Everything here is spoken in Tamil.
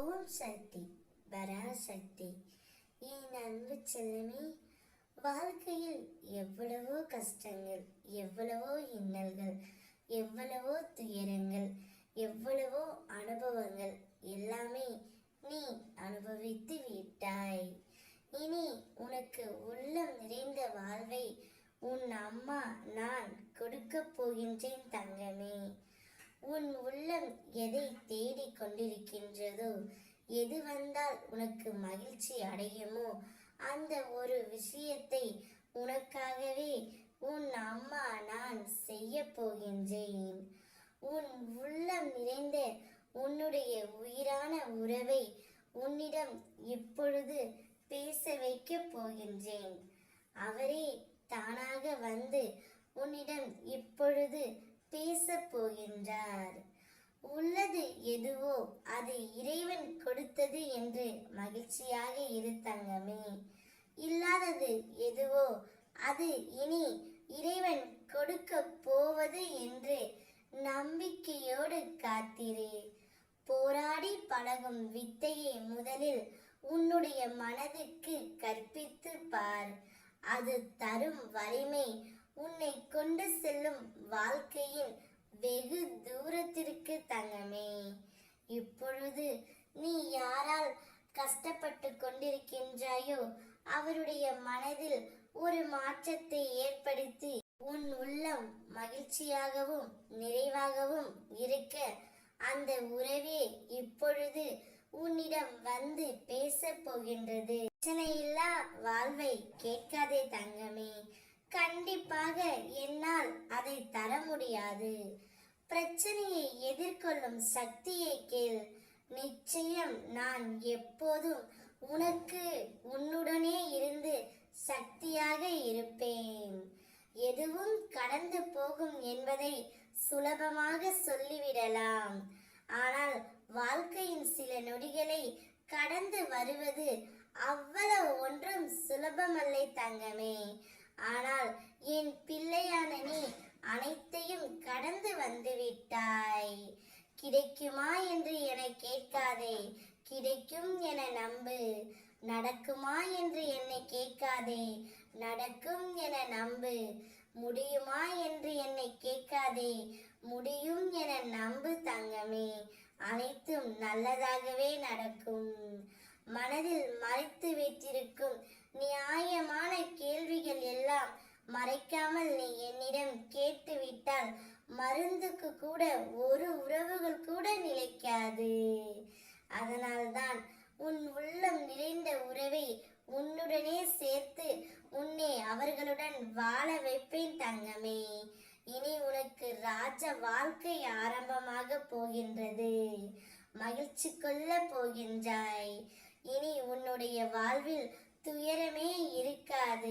ஓம் சக்தி பராசக்தி. என் அன்பு செல்லமே, வாழ்க்கையில் எவ்வளவோ கஷ்டங்கள், எவ்வளவோ இன்னல்கள், எவ்வளவோ துயரங்கள், எவ்வளவோ அனுபவங்கள் எல்லாமே நீ அனுபவித்து விட்டாய். இனி உனக்கு உள்ளம் நிறைந்த வாழ்வை உன் அம்மா நான் கொடுக்க போகின்றேன் தங்கமே. உன் உள்ளம் எதை தேடிக் கொண்டிருக்கின்றதோ, எது வந்தால் உனக்கு மகிழ்ச்சி அடையுமோ, அந்த ஒரு விஷயத்தை உனக்காகவே உன் அம்மா நான் செய்ய போகின்றேன். உன் உள்ளம் நிறைந்த உன்னுடைய உயிரான உறவை உன்னிடம் இப்பொழுது பேச வைக்க போகின்றேன். அவரே தானாக வந்து உன்னிடம் இப்பொழுது பேச போகின்றார். உள்ளது எதுவோ அது இறைவன் கொடுத்தது என்று மகிழ்ச்சியாக இரு தங்கமே. இல்லாதது எதுவோ அது இனி இறைவன் கொடுக்க போவது என்று நம்பிக்கையோடு காத்திரு. போராடி பழகும் வித்தையை முதலில் உன்னுடைய மனதுக்கு கற்பித்து பார். அது தரும் வலிமை உன்னை கொண்டு செல்லும் வாழ்க்கையின் வெகு தூரத்திற்கு தங்கமே. இப்பொழுது நீ யாரால் கஷ்டப்பட்டு கொண்டிருக்கின்றாயோ அவருடைய மனதில் ஒரு மாற்றத்தை ஏற்படுத்தி உன் உள்ளம் மகிழ்ச்சியாகவும் நிறைவாகவும் இருக்க அந்த உறவே இப்பொழுது உன்னிடம் வந்து பேச போகின்றது. பிரச்சனையில்லா வாழ்வை கேட்காதே தங்கமே. கண்டிப்பாக என்னால் அதை தர முடியாது. பிரச்சனையை எதிர்கொள்ளும் சக்தியை கேள். நிச்சயம் நான் எப்போதும் உனக்கு உன்னுடனே இருந்து சக்தியாக இருப்பேன். எதுவும் கடந்து போகும் என்பதை சுலபமாக சொல்லிவிடலாம். ஆனால் வாழ்க்கையின் சில நொடிகளை கடந்து வருவது அவ்வளவு ஒன்றும் சுலபமல்லை தங்கமே. ஆனால் என் பிள்ளையான நீ அனைத்தையும் கடந்து வந்து விட்டாய். கிடைக்குமா என்று என கேட்காதே, கிடைக்கும் என நம்பு. நடக்குமா என்று என்னை கேட்காதே, நடக்கும் என நம்பு. முடியுமா என்று என்னை கேட்காதே, முடியும் என நம்பு தங்கமே. அனைத்தும் நல்லதாகவே நடக்கும். மனதில் மறைத்து வைத்திருக்கும் நியாயமான கேள்விகள் எல்லாம் மறைக்காமல் நீ என்னிடம் கேட்டுவிட்டால் மருந்துக்கு கூட ஒரு உறவுகள் கூட நிலைக்காது. அதனால்தான் உன் உள்ளம் நிறைந்த உறவை உன்னுடனே சேர்த்து உன்னை அவர்களுடன் வாழ வைப்பேன் தங்கமே. இனி உனக்கு ராஜ வாழ்க்கை ஆரம்பமாக போகின்றது. மகிழ்ச்சி கொள்ள போகின்றாய். இனி உன்னுடைய வாழ்வில் துயரமே இருக்காது.